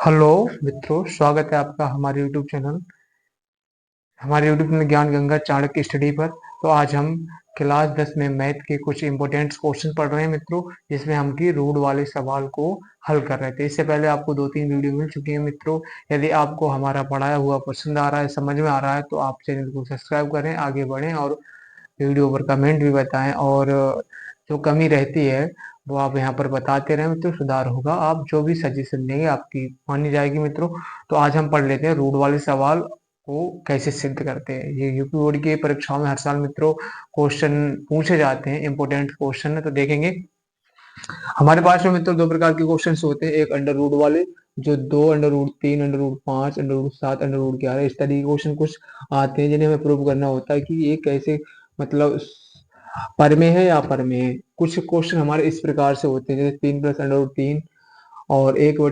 Hello मित्रों, स्वागत है आपका हमारे यूट्यूब में ज्ञान गंगा चाणक्य स्टडी पर। तो आज हम क्लास 10 में मैथ के कुछ इंपॉर्टेंट क्वेश्चन पढ़ रहे हैं मित्रों, जिसमें हम की रूट वाले सवाल को हल कर रहे थे। इससे पहले आपको 2-3 वीडियो मिल चुकी है मित्रों। यदि आपको हमारा पढ़ाया हुआ पसंद आ रहा है, समझ में आ रहा है, तो आप चैनल को सब्सक्राइब करें, आगे बढ़ें और वीडियो पर कमेंट भी बताएं। और जो कमी रहती है वो आप यहाँ पर बताते रहें मित्रों, सुधार होगा। आप जो भी सजेशन देंगे आपकी मानी जाएगी मित्रों। तो आज हम पढ़ लेते हैं रूट वाले सवाल को कैसे सिद्ध करते हैं। ये यूपी बोर्ड की परीक्षाओं में हर साल मित्रों क्वेश्चन पूछे जाते हैं, इंपोर्टेंट क्वेश्चन है। तो देखेंगे हमारे पास में मित्रों दो प्रकार के क्वेश्चन होते हैं। एक अंडर रूट वाले, जो 2 under root 3 under root 5 under root 7 under root 11 इस तरीके के क्वेश्चन कुछ आते हैं, जिन्हें हमें प्रूव करना होता है कि ये कैसे मतलब परमेय है या अपरमेय है। कुछ क्वेश्चन हमारे इस प्रकार से होते हैं, जैसे 3 + अंडर रूट 3 और 1/2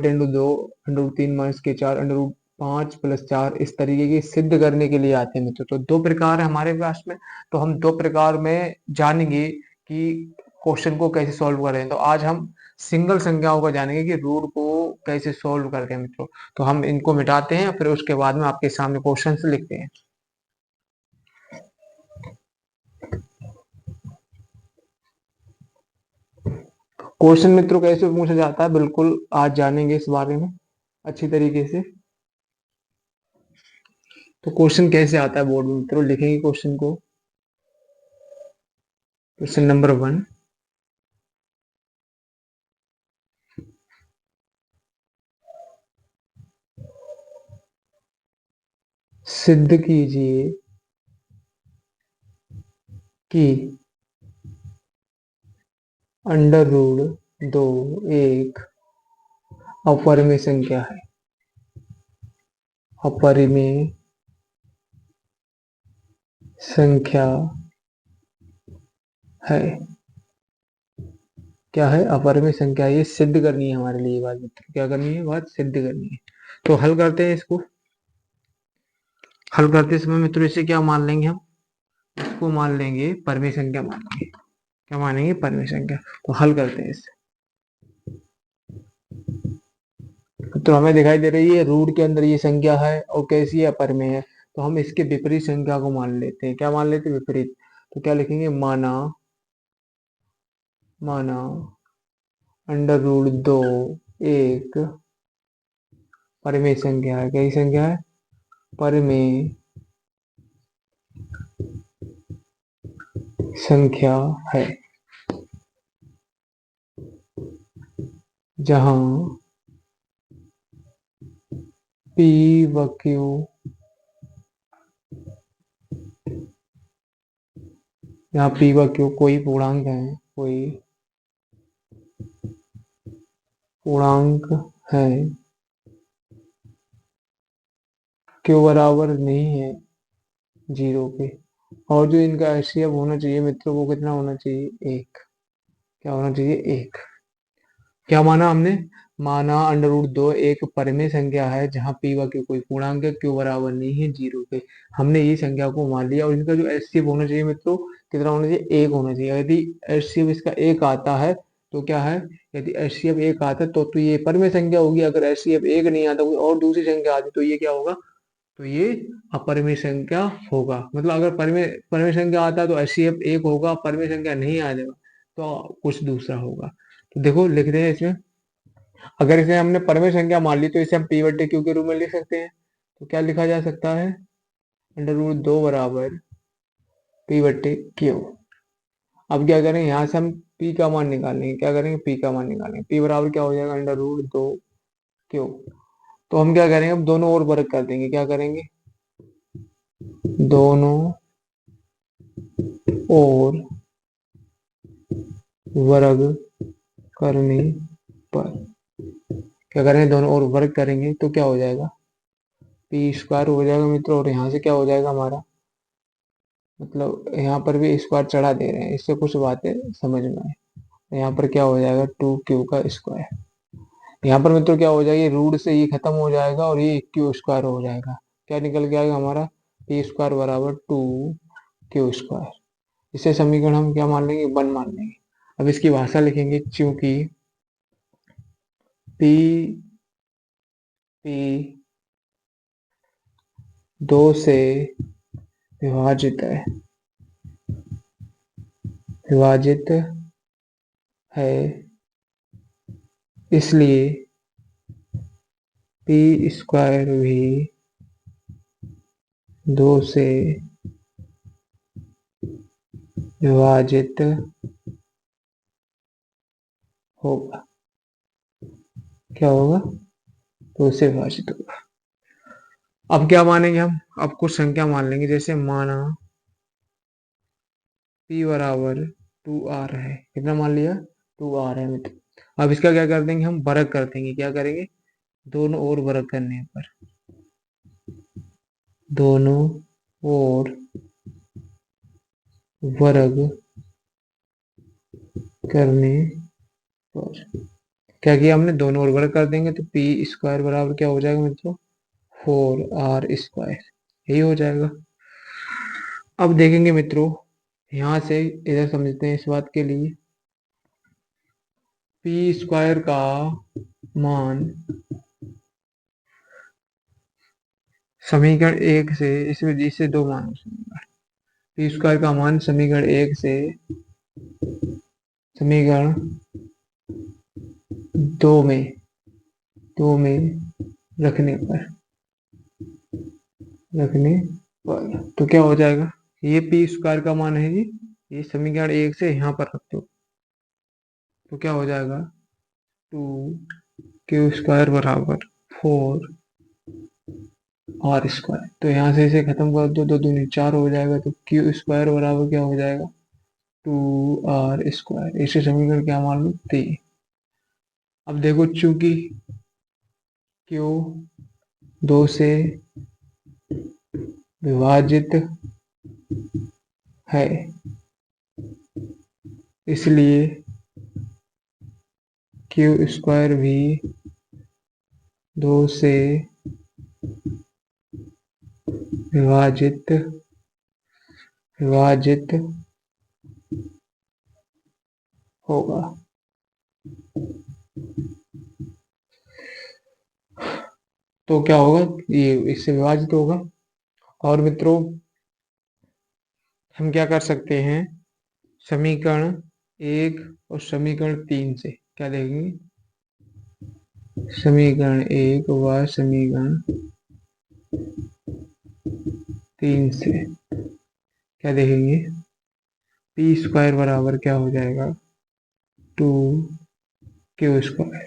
अंडर रूट 3 - के 4 अंडर रूट 5 + 4 इस तरीके की सिद्ध करने के लिए आते हैं मित्रों। तो दो प्रकार है हमारे पास में। तो हम दो प्रकार में जानेंगे कि क्वेश्चन को कैसे सॉल्व करें। तो आज हम सिंगल संख्याओं का जानेंगे कि रूट को कैसे सॉल्व करते हैं मित्रों। तो हम इनको मिटाते हैं, फिर उसके बाद में आपके सामने क्वेश्चन लिखते हैं। क्वेश्चन मित्रों कैसे पूछा जाता है, बिल्कुल आज जानेंगे इस बारे में अच्छी तरीके से। तो क्वेश्चन कैसे आता है बोर्ड में मित्रों, लिखेंगे क्वेश्चन को। क्वेश्चन नंबर 1, सिद्ध कीजिए कि अंडर रूट 2 एक अपरिमेय संख्या है। अपरिमेय संख्या है। क्या है? अपरिमेय संख्या। ये सिद्ध करनी है हमारे लिए बात मित्रों। क्या करनी है? बात सिद्ध करनी है। तो हल करते हैं इसको। हल करते समय मित्रों इसे क्या मान लेंगे हम? इसको मान लेंगे परिमेय संख्या मान लेंगे। क्या मानेंगे? परिमेय संख्या। तो हल करते हैं इसे। तो हमें दिखाई दे रही है रूट के अंदर ये संख्या है और कैसी है? अपरिमेय है। तो हम इसके विपरीत संख्या को मान लेते हैं। क्या मान लेते हैं? विपरीत। तो क्या लिखेंगे? माना माना अंडर रूट 2 एक परिमेय संख्या है। कैसी संख्या है? परिमेय संख्या है, जहां P व Q यहाँ P व Q कोई पूर्णांक है, कोई पूर्णांक है। Q बराबर नहीं है 0 के। और जो इनका HCF होना चाहिए मित्रों, वो कितना होना चाहिए? 1। क्या होना चाहिए? 1। क्या माना हमने? माना अंडर रूट 2 एक परिमेय संख्या है, जहां पी व क्यू कोई पूर्णांक है, क्यू बराबर नहीं है 0 के। हमने ये संख्या को मान लिया और इनका जो एचसीएफ होना चाहिए मित्रों, कितना होना चाहिए? 1 होना चाहिए। यदि एचसीएफ इसका 1 आता है तो क्या है? यदि एचसीएफ 1 आता है तो ये परिमेय संख्या होगी। अगर एचसीएफ 1 नहीं आता, कोई और दूसरी संख्या आती, तो ये क्या होगा? तो ये अपरिमेय संख्या होगा। मतलब अगर परिमेय परिमेय संख्या आता है तो एचसीएफ 1 होगा, परिमेय संख्या नहीं आ जाएगा तो कुछ दूसरा होगा। तो देखो लिखते हैं इसमें। अगर इसे हमने परमेय संख्या मान ली तो इसे हम पी बटे क्यू के रूप में लिख सकते हैं। तो क्या लिखा जा सकता है? अंडर रूट 2 बराबर पी बटे क्यू। अब क्या करें? यहाँ से हम पी का मान निकालेंगे। क्या करेंगे? पी का मान निकालेंगे। पी बराबर क्या हो जाएगा? Under root 2 Q. तो हम क्या करेंगे? अब दोनों ओर वर्ग कर देंगे। क्या करेंगे? दोनों ओर वर्ग करने पर क्या करेंगे? दोनों ओर वर्ग करेंगे तो क्या हो जाएगा? पी स्क्वायर हो जाएगा मित्रों। और यहाँ से क्या हो जाएगा हमारा? मतलब यहाँ पर भी स्क्वायर चढ़ा दे रहे हैं, इससे कुछ बातें समझ में आए। यहाँ पर क्या हो जाएगा? 2Q का स्क्वायर। यहाँ पर मित्रों क्या हो जाएगा? रूट से ये खत्म हो जाएगा और ये क्यू स्क्वायर हो जाएगा। क्या निकल के आएगा हमारा? पी स्क्वायर बराबर 2Q स्क्वायर। इसे समीकरण हम क्या मान लेंगे? 1 मान लेंगे। अब इसकी भाषा लिखेंगे। चूंकि P p 2 से विभाजित है, इसलिए p स्क्वायर भी 2 से विभाजित होगा। क्या होगा? 2 से विभाजित होगा। अब क्या मानेंगे हम? अब कुछ संख्या मान लेंगे, जैसे माना p बराबर 2r है। कितना मान लिया? 2r है मित्र। अब इसका क्या कर देंगे? हम वर्ग कर देंगे। क्या करेंगे? दोनों ओर वर्ग करने पर, दोनों ओर वर्ग करने पर क्या किया हमने? दोनों ओर वर्ग कर देंगे तो पी स्क्वायर बराबर क्या हो जाएगा मित्रों? 4r²। यही हो जाएगा। अब देखेंगे मित्रों, यहां से इधर समझते हैं इस बात के लिए। पी स्क्वायर का मान समीकरण 1 से, इसमें इससे दो मान, पी स्क्वायर का मान समीकरण 1 से समीकरण 2 में रखने पर तो क्या हो जाएगा? ये पी स्क्वायर का मान है जी, ये समीकरण 1 से यहाँ पर रख दो तो क्या हो जाएगा? 2q² बराबर 4r²। तो यहाँ से इसे खत्म कर दो तो दूनी 4 हो जाएगा, तो q² बराबर क्या हो जाएगा? 2r²। इसे समीकरण क्या मान लो? 3। अब देखो, चूंकि q 2 से विभाजित है, इसलिए q² भी 2 से विभाजित होगा। तो क्या होगा? ये इससे विभाजित होगा। और मित्रों, हम क्या कर सकते हैं? समीकरण 1 और समीकरण 3 से क्या देखेंगे? समीकरण 1 व समीकरण 3 से क्या देखेंगे? पी स्क्वायर बराबर क्या हो जाएगा? 2q²।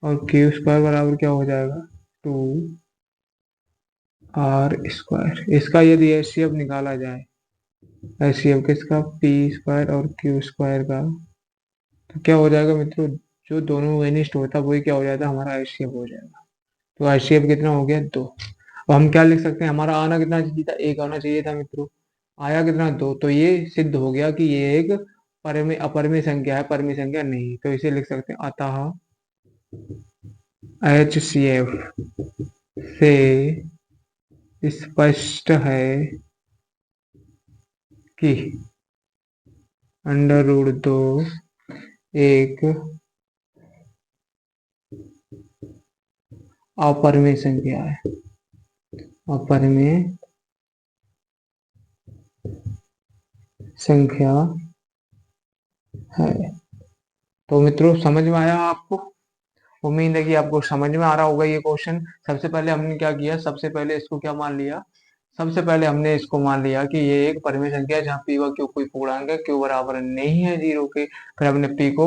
और q² बराबर क्या हो जाएगा? 2r²। इसका यदि एचसीएफ निकाला जाए, एचसीएफ किसका? p² और q² का, तो क्या हो जाएगा मित्रों? जो दोनों वेनिस्ट होता है वही क्या हो जाता है? हमारा एचसीएफ हो जाएगा। तो एचसीएफ कितना हो गया? 2। अब हम क्या लिख सकते हैं? हमारा आना कितना चाहिए था? 1 आना चाहिए था मित्रों। आया कितना? 2। तो ये सिद्ध हो गया कि ये एक अपरिमेय संख्या है, परिमेय संख्या नहीं। तो इसे लिख सकते हैं, अतः एचसीएफ से स्पष्ट है कि √2 एक अपरिमेय संख्या है। अपरिमेय संख्या है। तो मित्रों, समझ में आया आपको? उम्मीद है कि आपको समझ में आ रहा होगा ये क्वेश्चन। सबसे पहले हमने क्या किया? सबसे पहले इसको क्या मान लिया? सबसे पहले हमने इसको मान लिया कि ये एक परिमेय संख्या है जहाँ पी व क्यू कोई पूर्णांक है, क्यू बराबर नहीं है 0 के। फिर हमने पी को,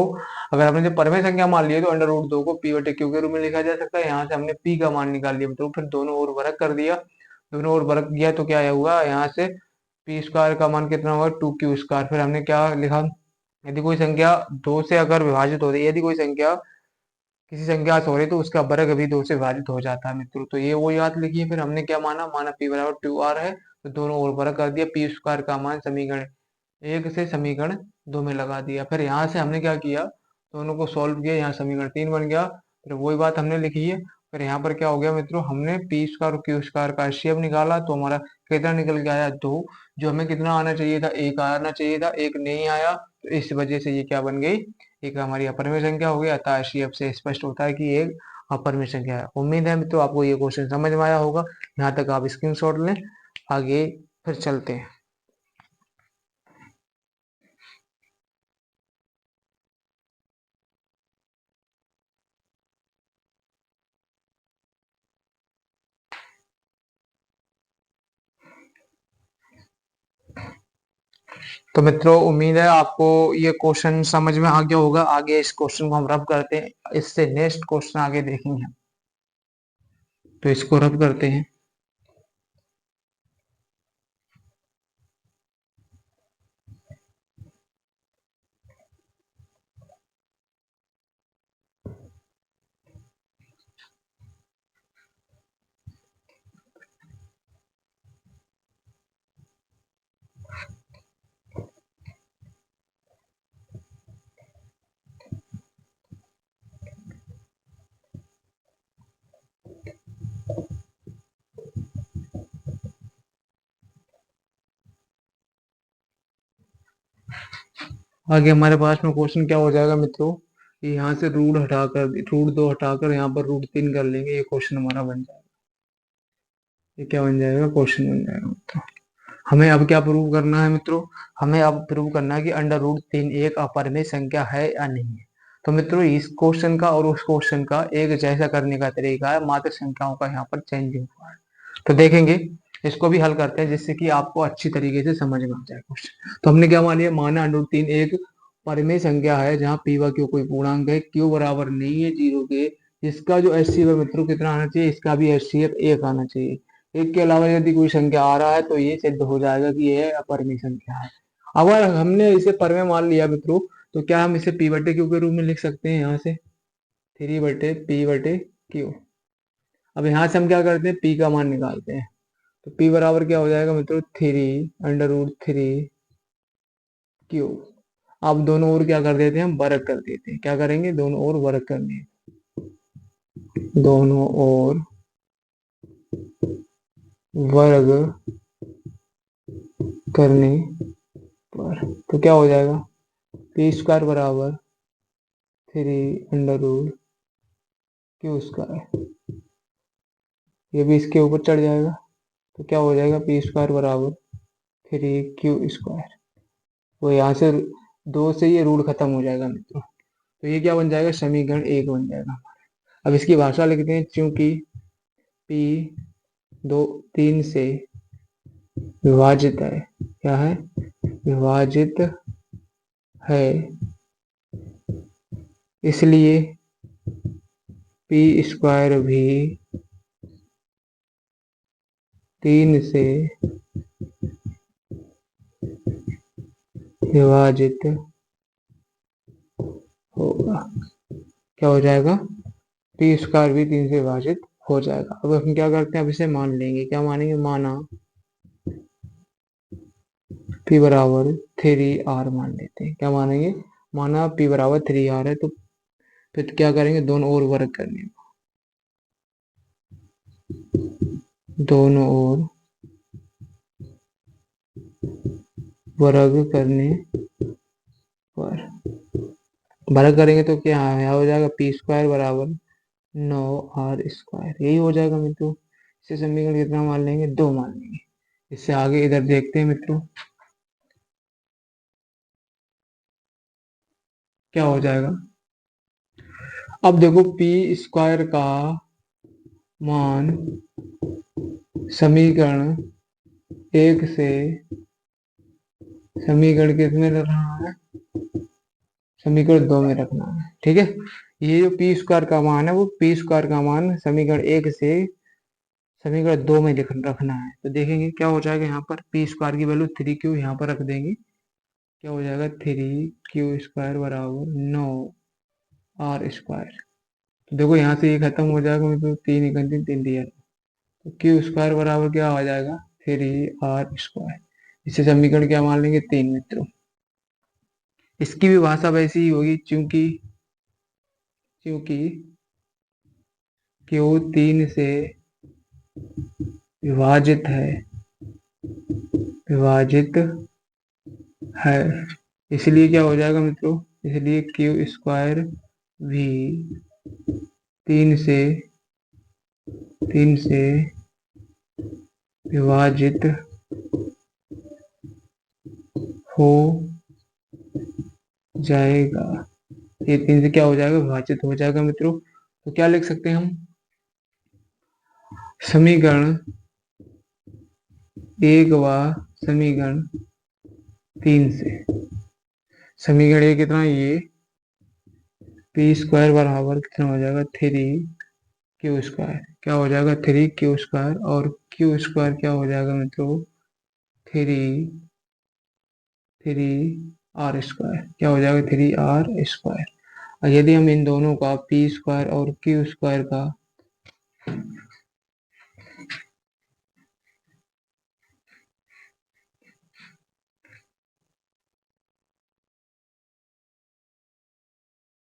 अगर हमने जब परिमेय संख्या मान लिया तो √2 को p बटे क्यू के रूप में लिखा जा सकता है। यहाँ से हमने p का मान निकाल लिया तो फिर दोनों ओर वर्ग कर दिया। दोनों ओर वर्ग किया तो क्या हुआ? यहाँ से p² का मान कितना हुआ? 2q²। फिर हमने क्या लिखा? यदि कोई संख्या 2 से अगर विभाजित हो रही है, यदि कोई संख्या किसी संख्या से हो रही है तो उसका वर्ग भी 2 से विभाजित हो जाता है मित्रों। तो ये वो याद लिखिए। फिर हमने क्या माना? p बराबर 2r है, तो दोनों ओर वर्ग कर दिया। p² का मान समीकरण 1 से समीकरण 2 में लगा दिया। फिर यहाँ से हमने क्या किया? दोनों को सॉल्व किया, यहाँ समीकरण 3 बन गया। फिर वही बात हमने लिखी है। फिर यहाँ पर क्या हो गया मित्रों? हमने p² और q² का एचसीएफ निकाला तो हमारा कितना निकल के आया? 2। जो हमें कितना आना चाहिए था? 1 आना चाहिए था, 1 नहीं आया। तो इस वजह से ये क्या बन गई? एक हमारी अपरिमेय संख्या हो गई। अतः एचसीएफ से स्पष्ट होता है कि एक अपर में संख्या है। उम्मीद है मित्रों आपको ये क्वेश्चन समझ में आया होगा। यहाँ तक आप स्क्रीनशॉट लें, आगे फिर चलते हैं। तो मित्रों उम्मीद है आपको ये क्वेश्चन समझ में आ गया होगा। आगे इस क्वेश्चन को हम रब करते हैं, इससे नेक्स्ट क्वेश्चन आगे देखेंगे। तो इसको रब करते हैं। आगे हमारे पास में क्वेश्चन क्या हो जाएगा मित्रों, कि यहाँ से रूट 2 हटाकर यहाँ पर रूट 3 कर लेंगे। ये क्वेश्चन हमारा बन जाएगा। ये क्या बन जाएगा, क्वेश्चन बन जाएगा मित्रों। हमें अब क्या प्रूव करना है मित्रों, हमें अब प्रूव करना है कि अंडर रूट 3 एक अपरिमेय संख्या है या नहीं है। तो मित्रों इस क्वेश्चन का और उस क्वेश्चन का एक जैसा करने का तरीका है, मात्र संख्याओं का यहाँ पर चेंजिंग हुआ है। तो देखेंगे, इसको भी हल करते हैं जिससे कि आपको अच्छी तरीके से समझ में आ जाए क्वेश्चन। तो हमने क्या मान लिया, माना अंडर रूट 3 एक परिमेय संख्या है जहाँ पी व क्यू कोई पूर्णांक है, क्यू बराबर नहीं है 0 के, इसका जो एचसीएफ है मित्रों कितना आना चाहिए, इसका भी एचसीएफ 1 आना चाहिए। एक के अलावा यदि कोई संख्या आ रहा है तो ये सिद्ध हो जाएगा कि यह अपरिमेय संख्या है। अगर हमने इसे परिमेय मान लिया मित्रों, तो क्या हम इसे पी बटे क्यू के रूप में लिख सकते हैं, यहाँ से 3 बटे पी बटे क्यू। अब यहाँ से हम क्या करते हैं, पी का मान निकालते हैं। तो पी बराबर क्या हो जाएगा मित्रों, 3 √3 क्यू। अब दोनों ओर क्या कर देते हैं, हम वर्ग कर देते हैं। क्या करेंगे, दोनों ओर वर्ग करने, दोनों ओर वर्ग करने पर तो क्या हो जाएगा, पी स्क्वायर बराबर 3 √क्यू स्क्वायर। ये भी इसके ऊपर चढ़ जाएगा। तो क्या हो जाएगा, पी स्क्वायर बराबर 3 क्यू स्क्वायर। वो यहाँ से 2 से ये रूल खत्म हो जाएगा मित्रों। तो ये क्या बन जाएगा, समीकरण 1 बन जाएगा। अब इसकी भाषा लिखते हैं, चूंकि पी 3 से विभाजित है, क्या है, विभाजित है, इसलिए पी स्क्वायर भी 3 से विभाजित होगा। क्या हो जाएगा, पी स्क्वायर भी 3 से विभाजित हो जाएगा। अब हम क्या करते हैं, अब इसे मान लेंगे। क्या मानेंगे, माना पी बराबर 3r मान लेते हैं। क्या मानेंगे, माना पी बराबर 3r है। तो फिर क्या करेंगे, दोनों ओर वर्ग करने, दोनों ओर वर्ग करने पर वर्ग करेंगे तो क्या हो जाएगा, पी स्क्वायर बराबर 9r स्क्वायर। यही हो जाएगा मित्रों। इसे समीकरण कितना मान लेंगे, 2 मान लेंगे। इससे आगे इधर देखते हैं मित्रों क्या हो जाएगा। अब देखो पी स्क्वायर का मान समीकरण 1 से समीकरण किसमें रखना है, समीकरण 2 में रखना है। ठीक है, ये जो पी स्क्वायर का मान है वो पी स्क्वायर का मान समीकरण 1 से समीकरण 2 में रखना है। तो देखेंगे क्या हो जाएगा, यहाँ पर पी स्क्वायर की वैल्यू 3q यहाँ पर रख देंगे। क्या हो जाएगा, 3q² बराबर 9r स्क्वायर। तो देखो यहाँ से ये खत्म हो जाएगा, मतलब 3 दिया। तो क्यू स्क्वायर बराबर क्या हो जाएगा, 3r स्क्वायर। इसे समीकरण क्या मान लेंगे, 3 मित्रों। इसकी भी भाषा वैसी ही होगी, चूंकि क्योंकि क्यू 3 से विभाजित है, इसलिए क्या हो जाएगा मित्रों, इसलिए क्यू स्क्वायर भी तीन से विभाजित हो जाएगा। ये 3 से क्या हो जाएगा, विभाजित हो जाएगा मित्रों। तो क्या लिख सकते हैं हम, समीकरण 1 व समीकरण 3 से। समीकरण 1 कितना, ये पी स्क्वायर बराबर कितना हो जाएगा, 3 क्यू स्क्वायर। क्या हो जाएगा, 3 क्यू स्क्वायर, और क्यू स्क्वायर क्या हो जाएगा मित्रों, 3 आर स्क्वायर। क्या हो जाएगा, 3 आर स्क्वायर। और यदि हम इन दोनों का पी स्क्वायर और क्यू स्क्वायर का